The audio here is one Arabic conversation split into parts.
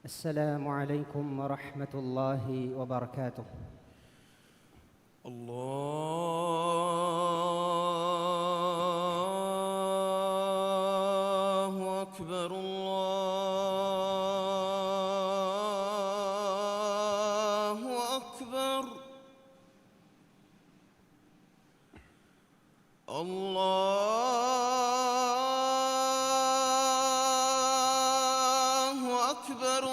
السلام عليكم ورحمة الله وبركاته. الله أكبر الله أكبر الله أكبر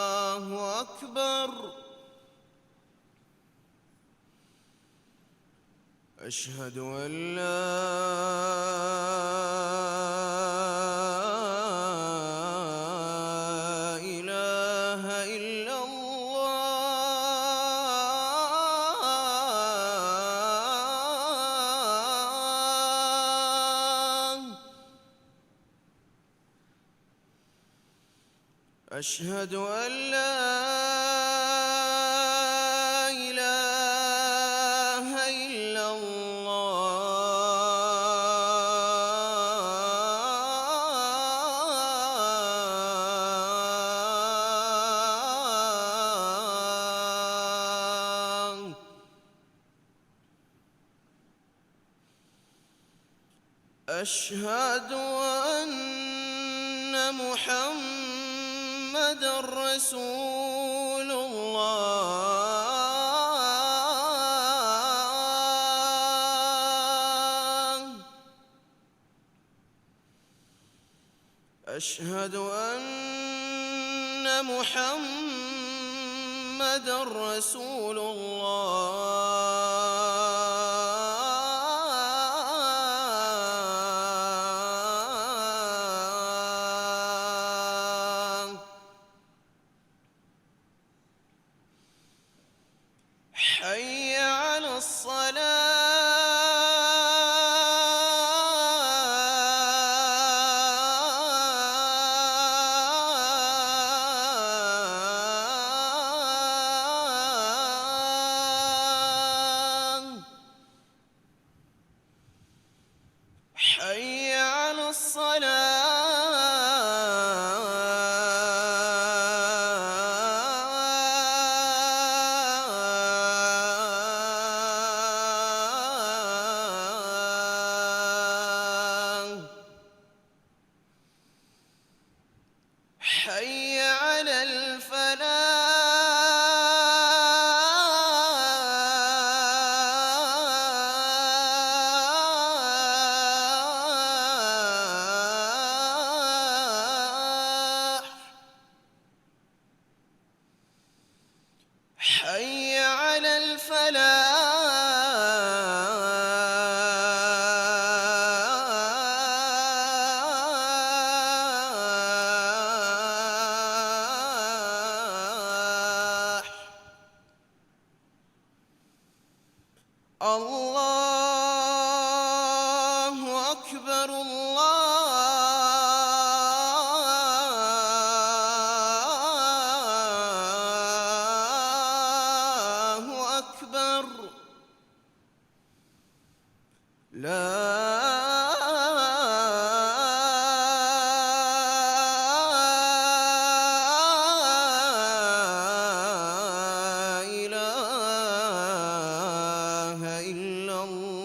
الله أكبر. أشهد أن لا إله إلا الله. أشهد أن لا إله إلا الله. أشهد أن محمد رسول الله. أشهد أن محمد رسول الله. حي على الصلاة. حي على الصلاة. حي على الفلاح. حي على الفلاح. الله أكبر الله أكبر. لا إله إلا الله.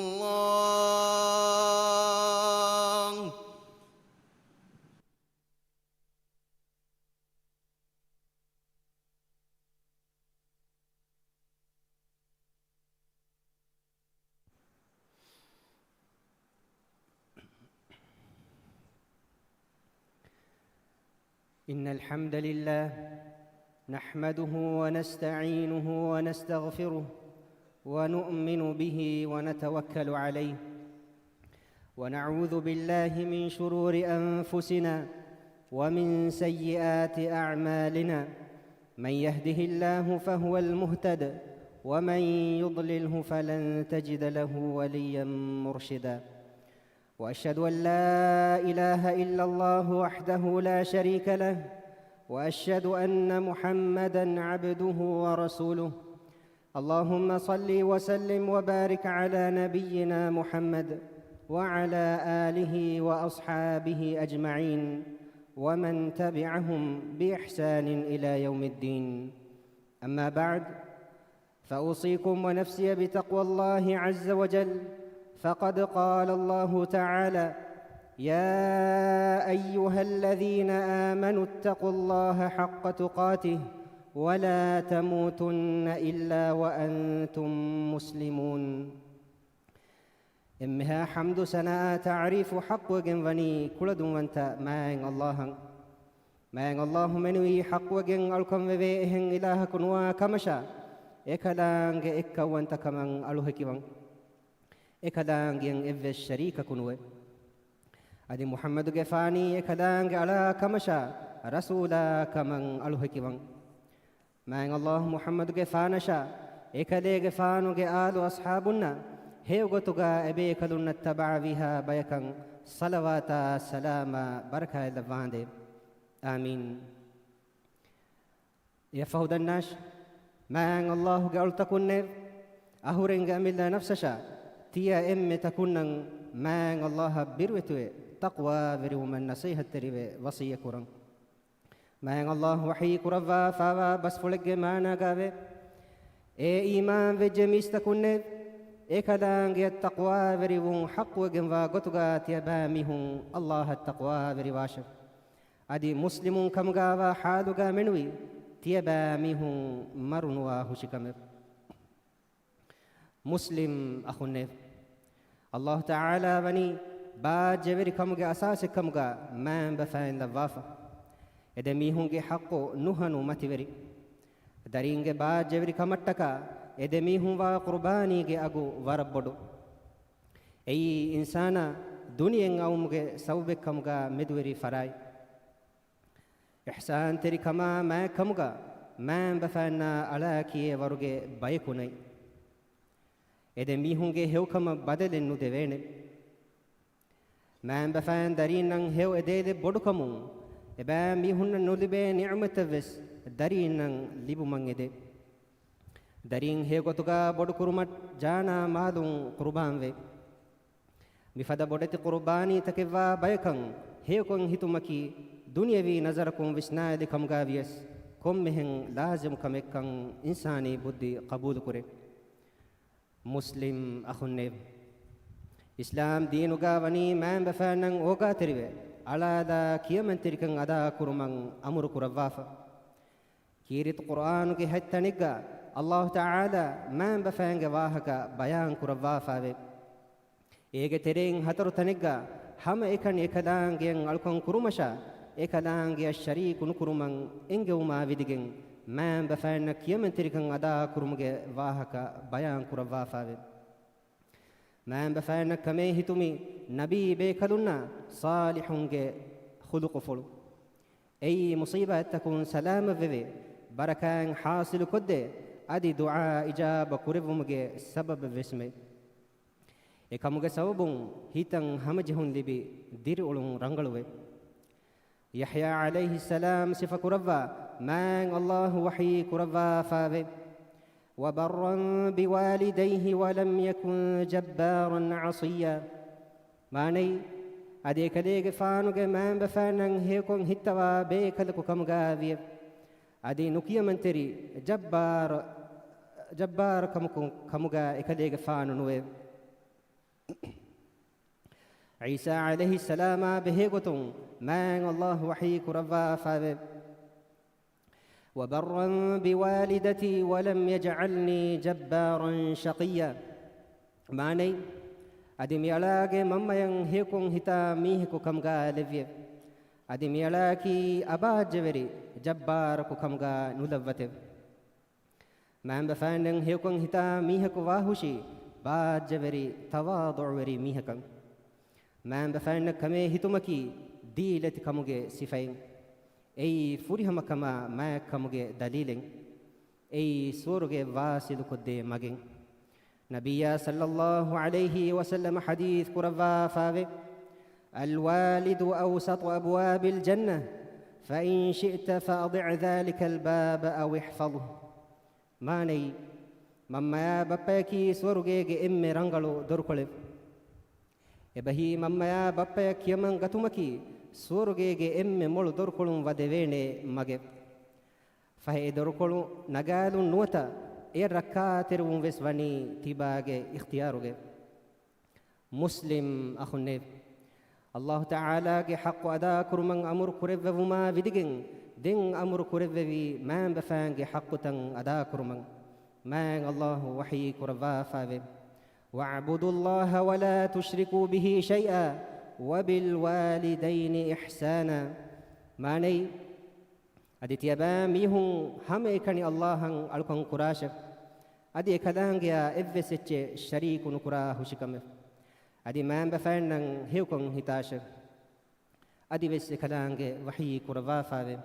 إن الحمد لله نحمده ونستعينه ونستغفره ونؤمن به ونتوكل عليه، ونعوذ بالله من شرور أنفسنا ومن سيئات أعمالنا. من يهده الله فهو المهتد، ومن يضلله فلن تجد له وليا مرشدا. وأشهد أن لا إله إلا الله وحده لا شريك له، وأشهد أن محمدًا عبده ورسوله. اللهم صل وسلم وبارك على نبينا محمد وعلى آله وأصحابه أجمعين ومن تبعهم بإحسان إلى يوم الدين. أما بعد، فأوصيكم ونفسي بتقوى الله عز وجل، فقد قال الله تعالى: يا أيها الذين آمنوا اتقوا الله حق تقاته ولا تموتن إلا وأنتم مسلمون. إمها حمد سناء تعريف حق وجنوني كل دون وانت ما الله منوي حق وجن ألكم وبيهن إله كنوا كمشا إكلانج إكا وانت كمان ألوهكيوان إكلانج ين إف الشريك كنوا أدي محمد جفاني إكلانج على كمشا رسولا كمان ألوهكيوان ما الله محمد جفانشا إكلي جفانو جآل أصحابنا هيوغتوغا أبي كلون اتبع بها بيكن صلوات سلام بركة لفاندي آمين. يفهد الناس ما الله قال تكون أهورن جامل نفسشا تيا إم تكون ما الله بروتوي تقوى بريو من نصيحة تريب وصية كورن ما الله وحي كرفا فاوا بس فلق ما نقابه إيمان بجميس تكون إكلانج التقوى بريو حق وجنوا قطغا تيبامهم الله التقوى بريواشف أدي مسلم كم غاوا حالوغا منوي تيبامهم مرنوا هشكمر مسلم أخوني الله تعالى بني بعد جبري كمغا أساس كمغا ما بفاين لوافا إدميهم جي حقو نهنو متبري دارينج بعد جبري كمتكا إدميهم وقرباني جي أغو وربودو أي إنسانا دنيا أومغ سوبك كمغا مدوري فراي إحسان تري كما ما كمغا ما بفانا على كي ورغ بايكوني إدميهم جي هيو كما بدل إنو دويني ما بفان دارينن هيو إديد بودكمون إبا ميهن نولبي نعمة بس دارينن ليبو من إدي دارين هيو قطغا بودو كرمت جانا مالون قربان وي مفدا بودتي قرباني تكوا بايكن هيو كن هتمكي دنيوي نظركم وسنا لكم غاويس كم مهن لازم كمكن إنساني بدي قبول كره مسلم أخوني إسلام دين غاوني ما بفانن اوغا تريبه على دا كيمن تركن ادا كرمن امر كرفافا كيرت قرآن كي حتى نيغا الله تعالى ما بفانغ واهكا بيان كرفافا وي ايغه ترين هتر تنيغا هم اكن اكدانغين الكون كرمشا اكدانغي الشريك نكرمن انغوما ويدگن ما بفان كيمن تركن ادا كرمگه واهكا بيان كرفافا وي ما بفانا كمي هتمي نبي بيكلنا صالحونجي خلق فلو أي مصيبة تكون سلام في بركان حاصل كده أدي دعاء إجابة كربمجي سبب بسمي إكمجي سببون هيتن همجهن لبي دير أولون رنجلوي يحيى عليه السلام صفة كربا ما الله وحي كربا فاوي وبرا بوالديه ولم يكن جبارا عصيا ماني أديك ديك فانوك ما بفانن هيكون هتوا بيكلكو كم غاوي أدي نكيا من تري جبار كمغا إكديك فانو نوي عيسى عليه السلام بهيغتون ما الله وحي كربا فاوي وبرا بوالدتي ولم يجعلني جبارا شقيا ماني أدم يلاقي مما ينهيكم هتا ميهكو كم غالفيا أدم يلاقي أبا جبري جبار كم غا نلوته ما بفانن هيكم هتا ميهكو واهوشي با جبري تواضع وري ميهكم ما بفانن كمي هتمكي ديلت كمغي صفين أي فريهم كما ما كمغي دليلين أي سورغي واسد كدي مغين نبي صلى الله عليه وسلم حديث كرفا فاوي الوالد أوسط أبواب الجنة فإن شئت فأضع ذلك الباب أو احفظه ماني ಮಮ್ಮಯ ಬಪ್ಪಯಕಿ ಸ್ವರುಗೆಗೆ ಎಮ್ಮೆ ರಂಗಳು ದೊರಕೊಳೆ ಎಬಹಿ ಮಮ್ಮಯ ಬಪ್ಪಯ ಕಿಯಮಂ ಗತುಮಕಿ ಸ್ವರುಗೆಗೆ ಎಮ್ಮೆ ಮೊಳು ದೊರಕೊಳು ವದೆವೇಣೆ ಮಗೆ ಫಹೆ ದೊರಕೊಳು ನಗಾಲು ನುವತ ಎ ರಕ್ಕಾ ತೆರುವು ವೆಸ್ ವನಿ ತಿಬಾಗೆ ಇಖ್ತಿಯಾರುಗೆ ಮುಸ್ಲಿಂ ಅಖುನ್ನೆ ಅಲ್ಲಾಹು ತಆಲಾಗೆ ಹಕ್ಕು ಅದಾ ಕುರುಮಂ ಅಮರು ಕುರೆವ್ವವುಮಾ ವಿದಿಗೆಂ ದೆಂ ಅಮರು ಕುರೆವ್ವೆವಿ ಮ್ಯಾಂ ಬಫಾಂಗೆ ಹಕ್ಕು ತಂ ಅದಾ ಕುರುಮಂ ಮ್ಯಾಂ ಅಲ್ಲಾಹು ವಹಿ ಕುರವಾ ಫಾವೆ ವಅಬುದು ಅಲ್ಲಾಹ ವಲಾ ತುಶ್ರಿಕು ಬಿಹಿ ಶೈಆ ವಬಿಲ್ ವಾಲಿದೈನಿ ಇಹ್ಸಾನ ಮಾನೈ ಅದಿತಿಯಬಾ ಮೀಹುಂ ಹಮೆ ಕಣಿ ಅಲ್ಲಾಹಂ ಅಳ್ಕಂ ಕುರಾಶ ಅದಿ ಕದಾಂಗೆ ಎವ್ವೆಸೆಚ್ಚೆ ಶರೀಕುನು ಕುರಾ ಹುಶಿಕಮೆ ಅದಿ ಮ್ಯಾಂ ಬಫಾನ್ನಂ ಹೇವ್ಕಂ ಹಿತಾಶ ಅದಿ ವೆಸ್ಸೆ ಕದಾಂಗೆ ವಹಿ ಕುರವಾ ಫಾವೆ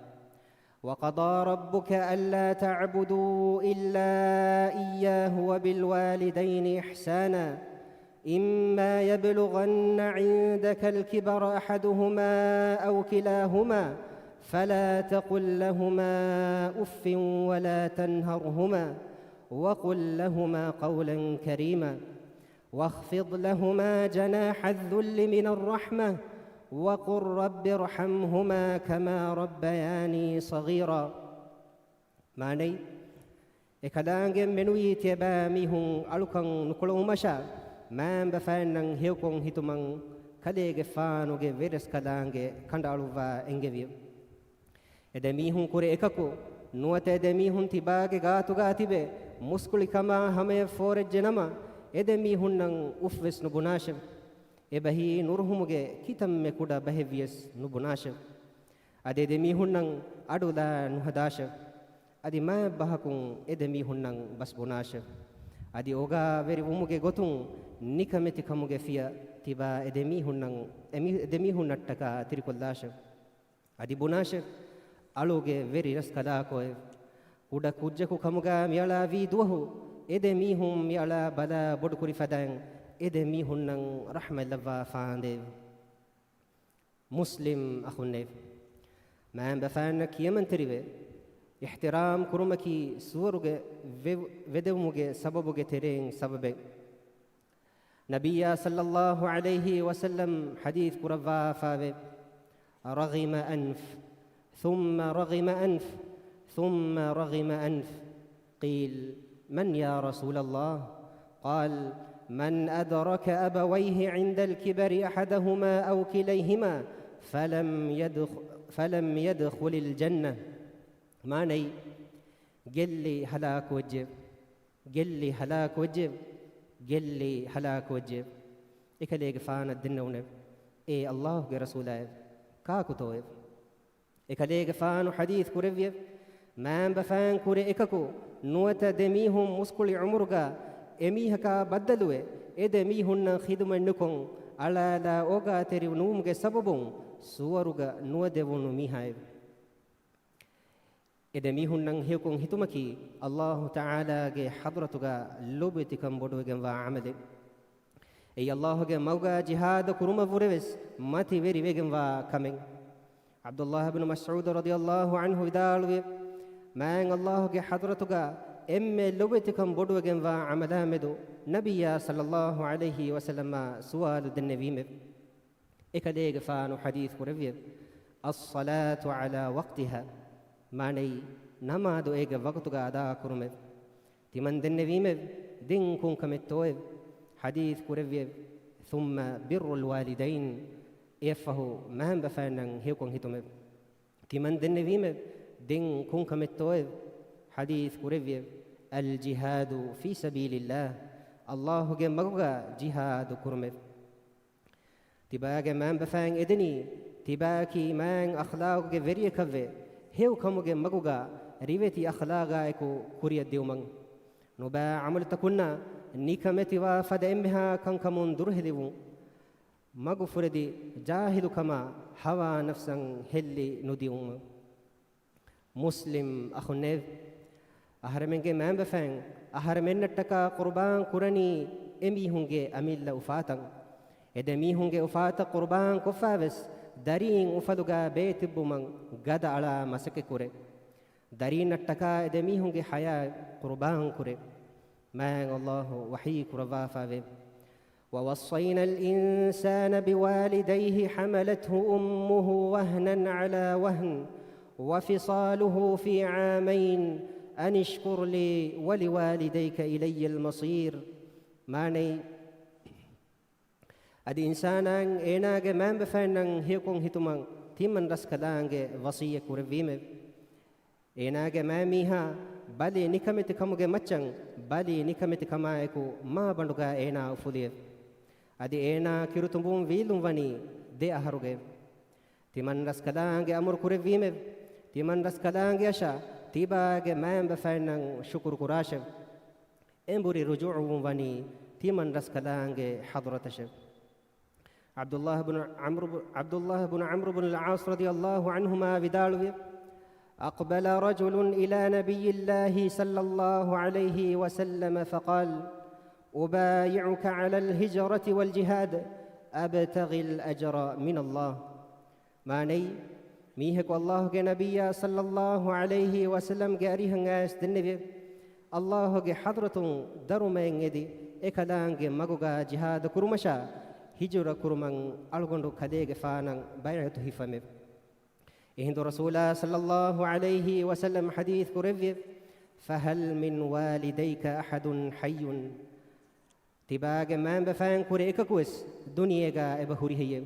وقضى ربك ألا تعبدوا إلا إياه وبالوالدين إحسانا إما يبلغن عندك الكبر أحدهما أو كلاهما فلا تقل لهما أف ولا تنهرهما وقل لهما قولا كريما واخفض لهما جناح الذل من الرحمة وقل رب ارحمهما كما ربياني صغيرا معني إكلانج منوي تباميهم ألوكان نقولوا مشا ما بفانن هيوكون هيتومان كليج فانوج فيرس كلانج كندالوفا إنجبيو إدميهم كوري إكاكو نوات إدميهم تباج غاتو غاتيبه مسكولي كما همه فورج جنما إدميهم نن أفوس نبوناشم ಎಬಹಿ ನುರುಹುಮುಗೆ ಕಿತಮ್ಮೆ ಕುಡ ಬಹೆವಿಯಸ್ ನುಬುನಾಶ ಅದೆ ಮೀಹುನ್ನಂ ಅಡುದ ನುಹದಾಶ ಅದಿ ಮಾ ಬಹಕುಂ ಎದೆ ಮೀಹುನ್ನಂ ಬಸ್ ಬುನಾಶ ಅದಿ ಓಗಾ ವೆರಿ ಉಮುಗೆ ಗೊತುಂ ನಿಕಮೆತಿ ಕಮುಗೆ ಫಿಯ ತಿಬಾ ಎದೆ ಮೀಹುನ್ನಟ್ಟಕ ತಿರಿಕೊಲ್ಲಾಶ ಅದಿ ಬುನಾಶ ಅಳುಗೆ ವೆರಿ ರಸ್ ಕದಾಕೋಯ್ ಕುಡ ಕುಜ್ಜಕು ಕಮುಗ ಮಿಯಳ ವಿ ದುವಹು ಎದೆ ಮೀಹುಂ ಮಿಯಳ ಬಲ ಬೊಡು ಕುರಿ ಫದಾಂ إذا ميهن رحمة لفا فاندي مسلم أخوني ما عم بفانك يمن تريبه احترام كرمكي سورك ودموك سببك ترين سببه نبي صلى الله عليه وسلم حديث كرفا فاوي رغم أنف ثم رغم أنف ثم رغم أنف قيل من يا رسول الله قال من أدرك أبويه عند الكبر أحدهما أو كليهما فلم يدخل الجنة ماني قل لي هلاك وجب قل لي هلاك وجب قل لي هلاك وجب إكليك فانا الدنونب إيه الله رسوله كاكو تويب إكليك فانو حديث كوريف ما بفان كوري إكاكو نوتا دميهم مسكولي عمرقا ಎಮೀಹಕ ಬದ್ದಲುವೆ ಎದೆ ಮೀಹುನ್ನ ಖಿದುಮಣ್ಣುಕೊಂ ಅಳಾಲ ಓಗಾ ತೆರಿವು ನೂಮ್ಗೆ ಸಬಬುಂ ಸುವರುಗ ನುವದೆವುನು ಮೀಹಾಯ್ ಎದೆ ಮೀಹುನ್ನಂ ಹೇಕೊಂ ಹಿತುಮಕಿ ಅಲ್ಲಾಹು ತಆಲಾಗೆ ಹದ್ರತುಗ ಲೋಬೆತಿಕಂ ಬೊಡುವೆಗೆ ವಾ ಅಮಲೆ ಎ ಅಲ್ಲಾಹುಗೆ ಮೌಗ ಜಿಹಾದ ಕುರುಮ ಬುರೆವೆಸ್ ಮತಿ ವೆರಿ ವೆಗೆ ವಾ ಕಮೆಂ ಅಬ್ದುಲ್ಲಾಹ್ ಇಬ್ನ್ ಮಸ್ಊದ್ ರದಿಯಲ್ಲಾಹು ಅನ್ಹು ವಿದಾಳುವೆ ಮ್ಯಾಂ ಅಲ್ಲಾಹುಗೆ ಹದ್ರತುಗ ಎಮ್ಮೆ ಲೊಬೆತಿಕಂ ಬೊಡುವೆಗೆಂ ವಾ ಅಮಲಾಮೆದು ನಬಿಯ ಸಲ್ಲಲ್ಲಾಹು ಅಲೈಹಿ ವಸಲ್ಲಮ ಸುವಾಲು ದೆನ್ನೆವೀಮೆ ಎಕಲೇಗೆ ಫಾನು ಹದೀಸ್ ಕುರವ್ಯ ಅಸ್ಸಲಾತು ಅಲಾ ವಕ್ತಿಹ ಮಾನೈ ನಮಾದು ಏಗೆ ವಕ್ತುಗ ಅದಾ ಕುರುಮೆ ತಿಮನ್ ದೆನ್ನೆವೀಮೆ ದಿಂ ಕುಂಕಮೆತ್ತೋಯ್ ಹದೀಸ್ ಕುರವ್ಯ ثم بر الوالدين يفه مهم بفانن هيكون هيتومه تمن دنويمه دين كونكمتوي حديث كوريفي الجهاد في سبيل الله الله جمعوا جهاد كرمه تباك مان بفان إدني تباكي مان أخلاق جفري كفه هيو كم جمعوا ريفتي أخلاقا إكو كوريا ديومن نبا عمل تكونا نيكمتي وفد إمها كان كمون دره ديو مغفردي جاهل كما هوا نفسا هلي نديوم مسلم أخنيف أهرمنجي مان بفان أهرمن التكا قربان كرني إمي هنجي أميل أفاتن إدمي هنجي أفات قربان كفابس دارين أفدوغا بيت بومن غد على مسك كوري دارين التكا إدمي هنجي حياة قربان كوري ما الله وحيك رضافة. ووصينا الإنسان بوالديه حملته أمه وهنا على وهن وفصاله في عامين أن اشكر لي ولوالديك إلي المصير. معني أدي إنسان إناغ من بفنن هيكون هتمان تيمن رسكدانغ وصية كورفيم إناغ ما ميها بالي نكمت كمغ مچن بالي نكمت كمايكو ما بندغا إنا أفولير أدي إنا كيرتمبون ويلون وني دي أهرغ تيمن رسكدانغ أمر كورفيم تيمن رسكدانغ يشا تيباغ ما بفنن شكر كراش إنبوري رجوع وني تيمن رسكدانغ حضرتش. عبد الله بن عمرو بن العاص رضي الله عنهما بدالو أقبل رجل إلى نبي الله صلى الله عليه وسلم فقال أبايعك على الهجرة والجهاد أبتغي الأجر من الله. ماني ميهك والله نبي صلى الله عليه وسلم جاريها ناس النبي الله حضرة درمين يدي إكلانج مغوغا جهاد كرمشا هجرة كرمان ألغندو كديغ فانان بيعته هفمه. إهند رسول صلى الله عليه وسلم حديث كرفي فهل من والديك أحد حي تباغ من بفان كوريك كويس دنيا إبهوري هي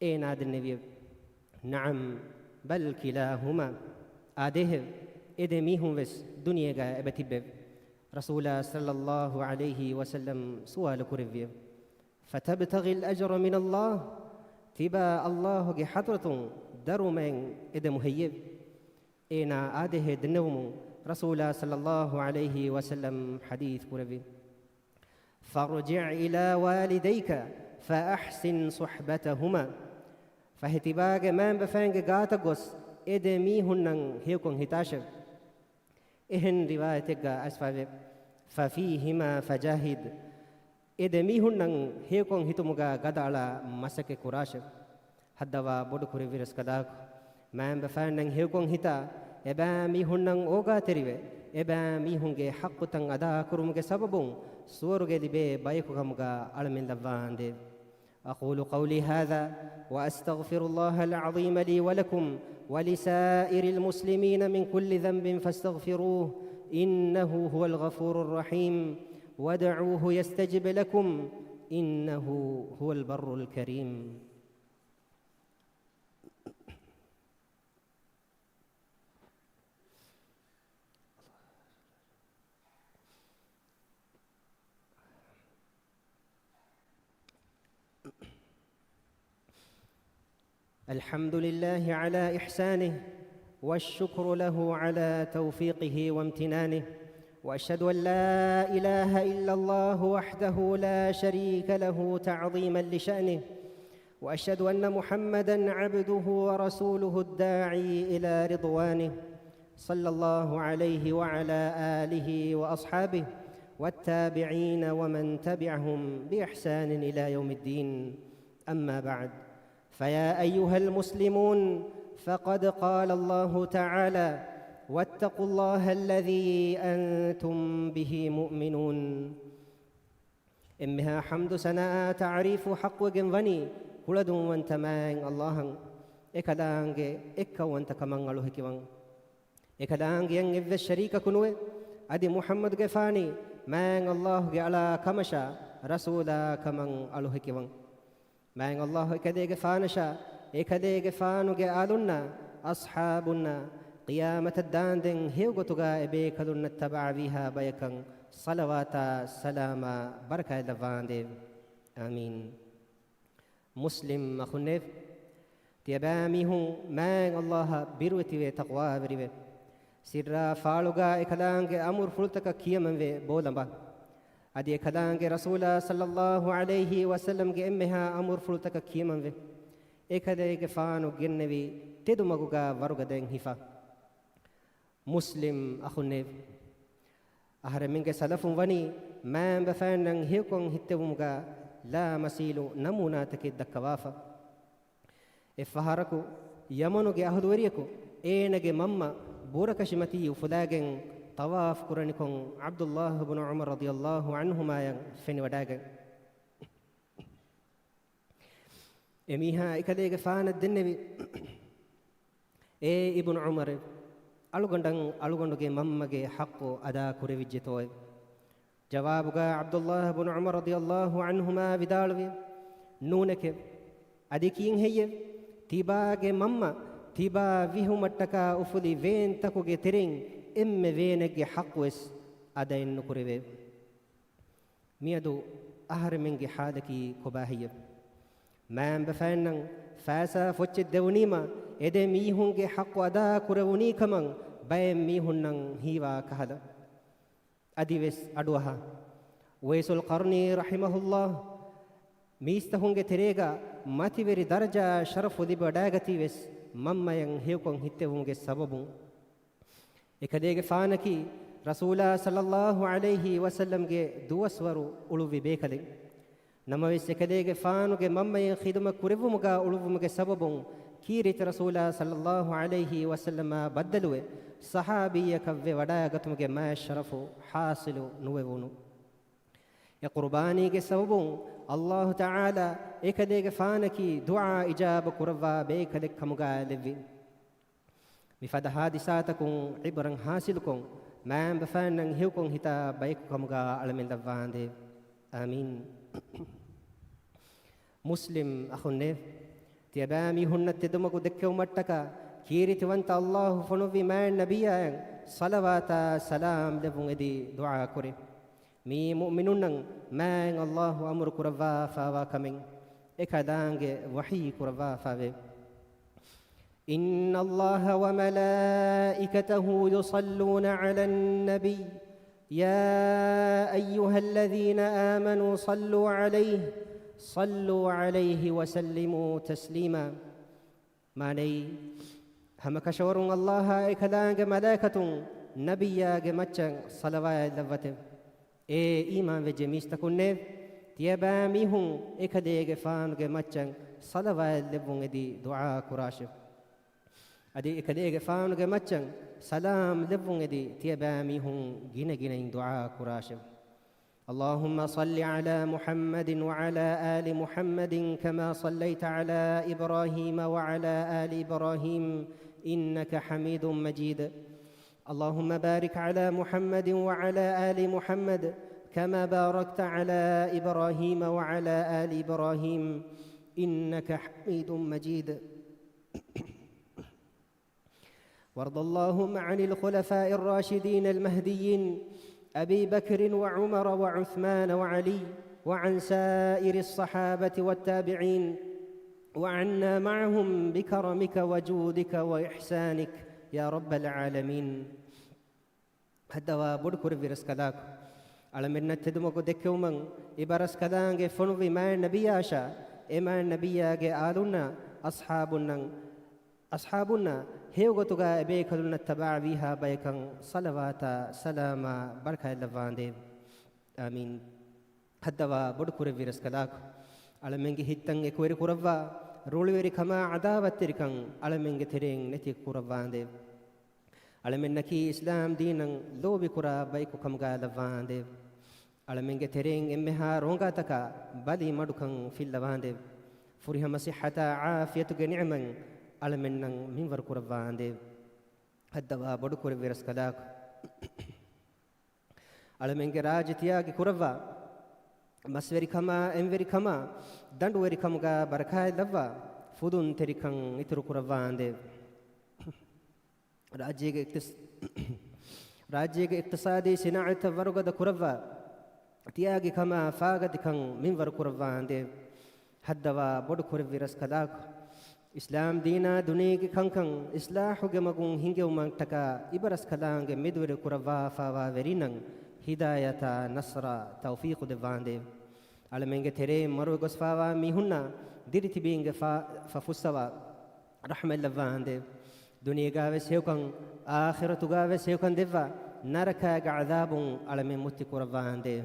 إيه ناد النبي نعم بل كلاهما آده إدميهم بس دنيا إبتبب. رسول صلى الله عليه وسلم سؤال كرفي فتبتغي الأجر من الله تبا الله حضرة درمين إذا مهيب إنا آده دنوم. رسول صلى الله عليه وسلم حديث كربي فارجع إلى والديك فأحسن صحبتهما فهتباغ من بفنگ غاتغوس إذا ميهنن هيكون هتاشف إهن روايتك أسفاف ففيهما فجاهد إذا ميهنن هيكون هتمغا غدالا مسك كراش حدوا بود كوري فيرس كداك من بفنن هيكون هتا إبا ميهنن أوغا تريوه إبا ميهنge حق تن أدا كرمغ سببون سورغ لبي بايكو كمغا علمين لباند. أقول قولي هذا وأستغفر الله العظيم لي ولكم ولسائر المسلمين من كل ذنب فاستغفروه إنه هو الغفور الرحيم ودعوه يستجب لكم إنه هو البر الكريم. الحمد لله على إحسانه والشكر له على توفيقه وامتنانه وأشهد أن لا إله إلا الله وحده لا شريك له تعظيما لشأنه وأشهد أن محمدًا عبده ورسوله الداعي إلى رضوانه صلى الله عليه وعلى آله وأصحابه والتابعين ومن تبعهم بإحسان إلى يوم الدين. أما بعد فيا أيها المسلمون فقد قال الله تعالى واتقوا الله الذي أنتم به مؤمنون. إمها حمد سناء تعريف حق وجنفني كل دون وانتمان الله إكدانج إكا وانت كمان الله كمان إكدانج ينجذ الشريك كنوه أدي محمد جفاني من الله على كمشا رسولا كمان الله كمان من الله كده جفانشا إكده جفانو جالنا أصحابنا قيامة الداندن هيوغتوغا إبيكالون التبع بها بيكن صلوات سلام بركة دفاندي آمين. مسلم أخنف تيباميهم من الله بيروتي وتقوى بريبه سيرا فالوغا إكلانج أمور فلتك كيمن بولمبا أدي إكلانج رسول صلى الله عليه وسلم جمها أمور فلتك كيمن إكده فانو جنبي تدمغوغا ورغدن هفا. مسلم أخنف أهرمينك سلف وني ما بفانن هيكون هتومغا لا مسيلو نموناتك الدكوافا إفهاركو يمنوغي أهدوريكو إينغي مما بوركشمتي وفلاغن tawaf kuranikon Abdullah ibn Umar radiyallahu anhuma yang feni wadaga emiha ikadege faana dennevi ibn Umar alugonduge mammage haqqo ada kurevijjetoy jawabuga Abdullah ibn Umar radiyallahu anhuma vidalwi nuneke adikin heye tibage mamma tiba vihumattaka ufuli ven takuge tering emme venege haqqwes ada ennu kureve miyadu aharmenge halaki kobahiya man bafannan fasa focce dewnima ede mihunge haqqu ada kurevuni kaman bay mihunnan hiwa kahala adives aduha waisul qarni rahimahullah mistahunge terega mativeri daraja sharafu dibadagati ves mammayan hewkon hittevunge sababun ekadege faanaki rasula sallallahu alayhi wasallam ge duwaswaru uluvi bekale namavis ekadege faanuge mammayan khidma kurevumuga uluvumuge sababun kirit rasula sallallahu alayhi wasallam baddaluwe sahabiya kavve wadagatuge ma sharafu hasilu nuwevunu ya qurbani ge sababun Allah Ta'ala ekadege faanaki dua ijaba kurava bekale kamuga levi mifada hadisatakum ibran hasilkum man bafannan hewkon hita bayku kamuga alamin davande amin muslim akhunne tiyabami hunnat tedumaku dekkew mattaka kiritiwanta Allah fonuvi man nabiyan salawata salam levun edi dua kore mi mu'minunnan man Allah amru kurava fawa kamin ekadange wahi kurava fave إن الله وملائكته يصلون على النبي يا أيها الذين آمنوا صلوا عليه وسلموا تسليما ماني هم كشور الله إكلانج ملائكة نبيا جمتشن صلوات لفته إيمان وجميس تكون تياباميهم إكديج فان جمتشن صلوات لفون دي دعاء كراشف adi ekadege faanuge maccan salam levun edi tiyabami hun gina dua kurashe اللهم صل على محمد وعلى آل محمد كما صليت على إبراهيم وعلى آل إبراهيم إنك حميد مجيد اللهم بارك على محمد وعلى آل محمد كما باركت على إبراهيم وعلى آل إبراهيم إنك حميد مجيد وارض اللهم عن الخلفاء الراشدين المهديين أبي بكر وعمر وعثمان وعلي وعن سائر الصحابة والتابعين وعنا معهم بكرمك وجودك وإحسانك يا رب العالمين هدوا بدكور فيرسكداك على من تدمك دكومن إبرسكدانج فنوي ما النبي عشا إما النبي آلنا أصحابنا هيوغتوغا بيكلنا تبع بها بيكن صلواتا سلاما بركة لفاندي آمين هدوا بدكور فيرسكداك على منجي هتن إكوير كورفا رولويري كما عداوة تركن على منجي ترين نتي كورفاندي على منكي إسلام دينن لو بكورا بيكو كمغا لفاندي على منجي ترين إمها رونغا تكا بدي مدكن في اللفاندي فريها مسيحة عافية نعما على منن من وركور فاندي هدوا بدكور فيرسكداك على منجي راجتياغي كورفا مسوري كما انوري كما دندوري كمغا بركاي لفا فودون تريكن نترو كورفاندي راجيغ اقتصادي صناعة ورغد كورفا تياغي كما فاغد كان من وركور فاندي هدوا بدكور فيرسكداك إسلام دينا دنيا كان إصلاح جمعون هنجو من تكا إبرس كلامه مدور كروا فوا ورينن هداية نصر توفيق دفاندي على منك تري مرو غسفوا ميهنا ديرتي بينغ ففسوا رحمة لفاندي دنيا جاوي سيوكان آخرة جاوي سيوكان دفا نركا عذاب على من مت كرواندي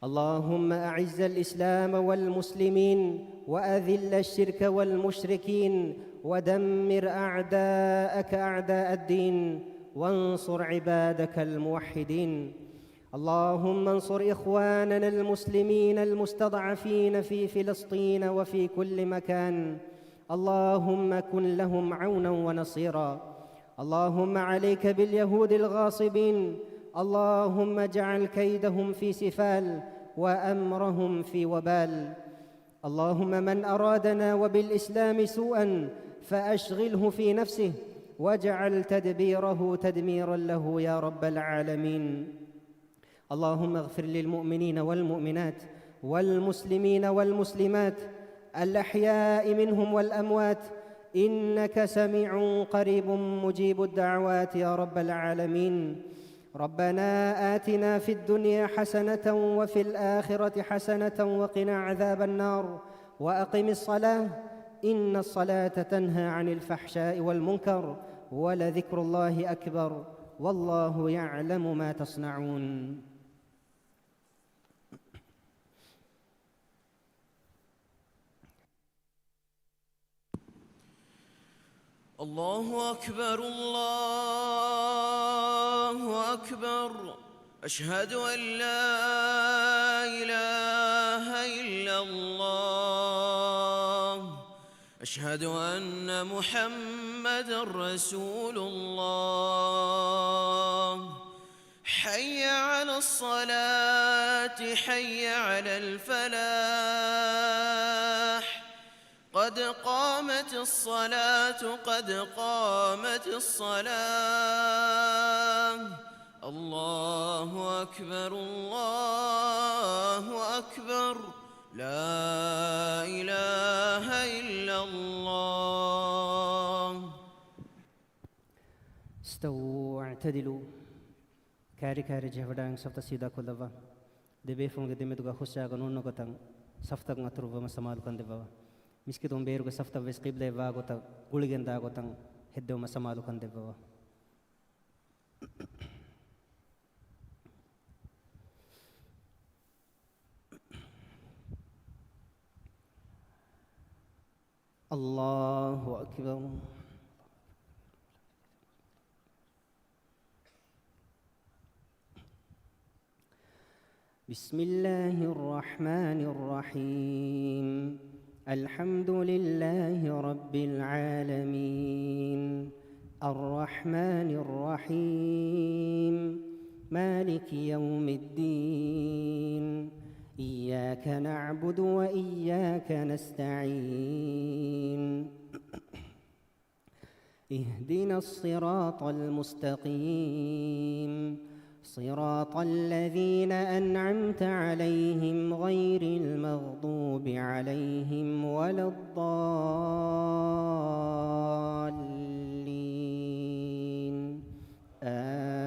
اللهم أعز الإسلام والمسلمين وأذل الشرك والمشركين ودمر أعداءك أعداء الدين وانصر عبادك الموحدين. اللهم انصر إخواننا المسلمين المستضعفين في فلسطين وفي كل مكان. اللهم كن لهم عونا ونصيرا. اللهم عليك باليهود الغاصبين. اللهم اجعل كيدهم في سفال وأمرهم في وبال. اللهم من أرادنا وبالإسلام سوءا فأشغله في نفسه واجعل تدبيره تدميرا له يا رب العالمين. اللهم اغفر للمؤمنين والمؤمنات والمسلمين والمسلمات الأحياء منهم والأموات، إنك سميع قريب مجيب الدعوات يا رب العالمين. ربنا آتنا في الدنيا حسنة وفي الآخرة حسنة وقنا عذاب النار، وأقم الصلاة إن الصلاة تنهى عن الفحشاء والمنكر، ولذكر الله أكبر، والله يعلم ما تصنعون. الله أكبر الله أكبر، أشهد أن لا إله إلا الله، أشهد أن محمدًا رسول الله. حي على الصلاة حي على الفلاح، قد قامت الصلاة قد قامت الصلاة. الله أكبر الله أكبر، لا إله إلا الله. استووا واعتدلوا. كاري كاري جهودان سفتا سيدا كلوا دبي فونغ دمتوغا خشا غنون غتان سفتا غتروبا مسمال كندبا مسكتون بيرغا سفتا ويس قبله واغوتا غولغندا غتان هدو مسمال كندبا. الله أكبر. بسم الله الرحمن الرحيم. الحمد لله رب العالمين، الرحمن الرحيم، مالك يوم الدين، إياك نعبد وإياك نستعين. اهدنا الصراط المستقيم، صراط الذين أنعمت عليهم غير المغضوب عليهم ولا الضالين.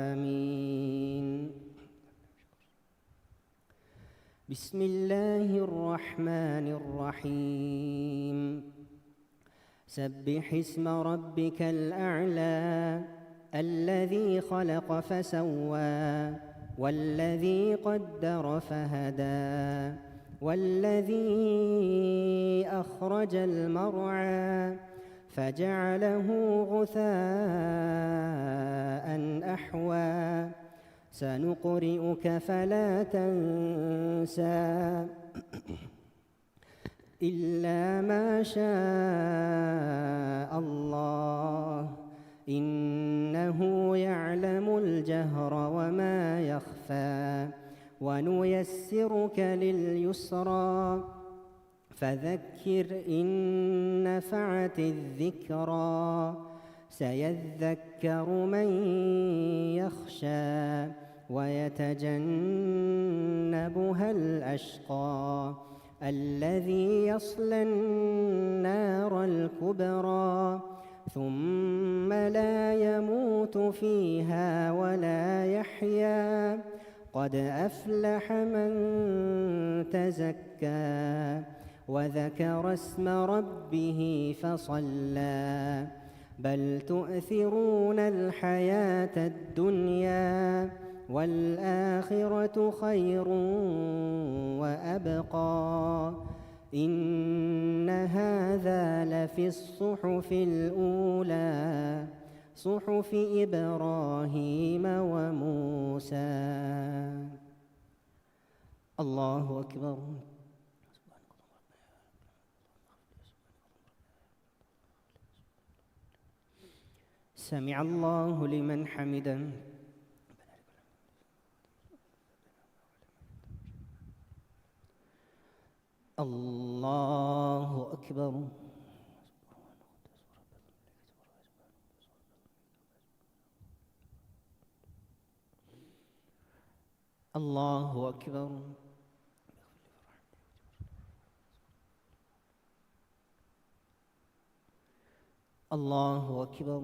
آمين. بسم الله الرحمن الرحيم. سبح اسم ربك الأعلى الذي خلق فسوى والذي قدر فهدى والذي أخرج المرعى فجعله غثاء أحوى. سنقرئك فلا تنسى إلا ما شاء الله، إنه يعلم الجهر وما يخفى. ونيسرك لليسرى فذكر إن نفعت الذكرى. سيذكر من يخشى ويتجنبها الأشقى الذي يصلى النار الكبرى ثم لا يموت فيها ولا يحيا. قد أفلح من تزكى وذكر اسم ربه فصلى. بل تؤثرون الحياة الدنيا والآخرة خير وأبقى. إن هذا لفي الصحف الأولى صحف إبراهيم وموسى. الله أكبر. سمع الله لمن حمده. الله أكبر. الله أكبر. الله أكبر.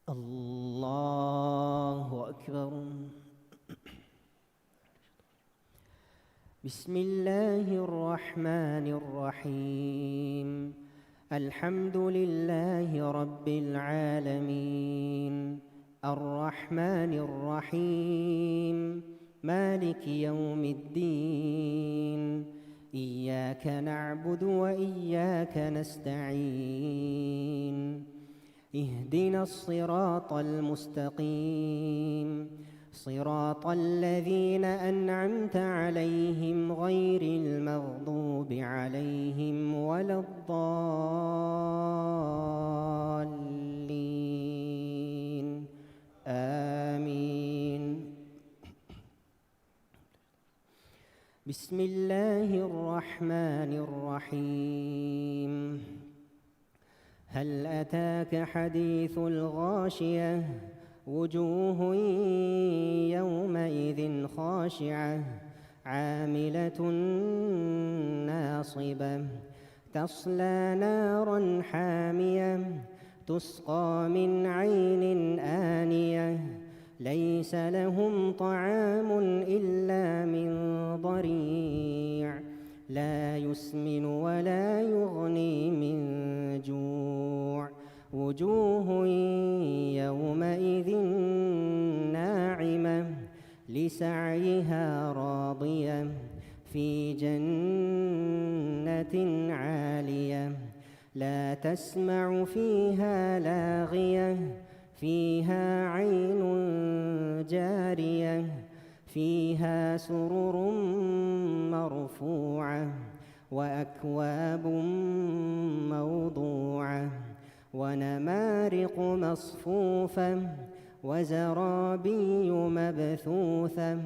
الله أكبر. بسم الله الرحمن الرحيم. الحمد لله رب العالمين الرحمن الرحيم مالك يوم الدين. إياك نعبد وإياك نستعين. اهدنا الصراط المستقيم صراط الذين أنعمت عليهم غير المغضوب عليهم ولا الضالين. آمين. بسم الله الرحمن الرحيم. هل أتاك حديث الغاشية؟ وجوه يومئذ خاشعة عاملة ناصبة تصلى نارا حامية تسقى من عين آنية ليس لهم طعام إلا من ضريع لا يسمن ولا يغني من جوع. وجوه يومئذ ناعمة لسعيها راضية في جنة عالية لا تسمع فيها لاغية فيها عين جارية فيها سرر مرفوعة وأكواب موضوعة ونمارق مصفوفة وزرابي مبثوثة.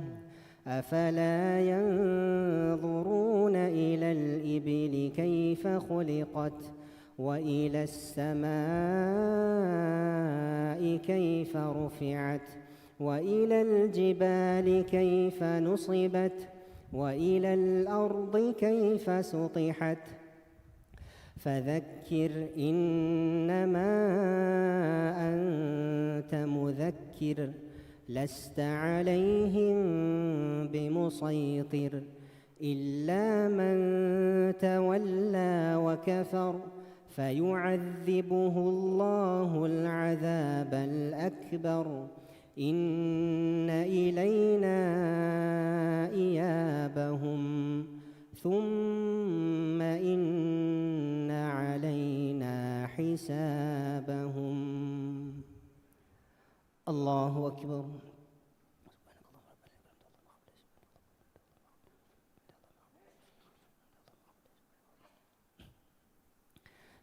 أفلا ينظرون إلى الإبل كيف خلقت وإلى السماء كيف رفعت وإلى الجبال كيف نصبت وإلى الأرض كيف سطحت. فذكر إنما أنت مذكر لست عليهم بمسيطر إلا من تولى وكفر فيعذبه الله العذاب الأكبر. إن إلينا إيابهم ثم إن علينا حسابهم. الله أكبر.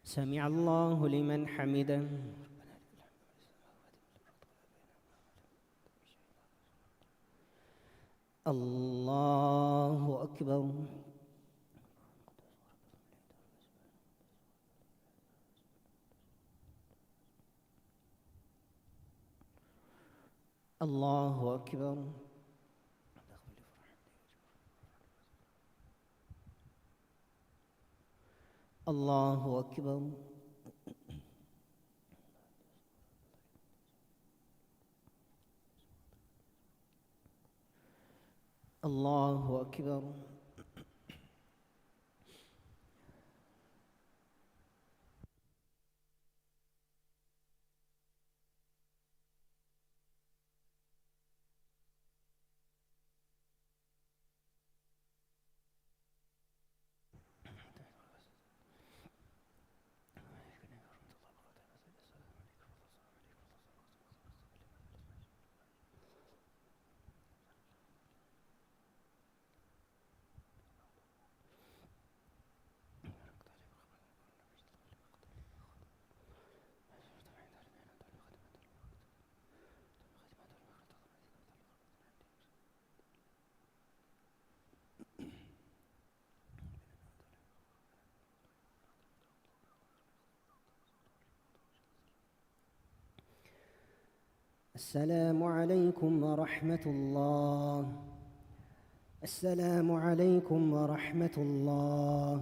سمع الله لمن حمده. الله أكبر. الله أكبر. الله أكبر. الله أكبر. السلام عليكم ورحمة الله. السلام عليكم ورحمة الله.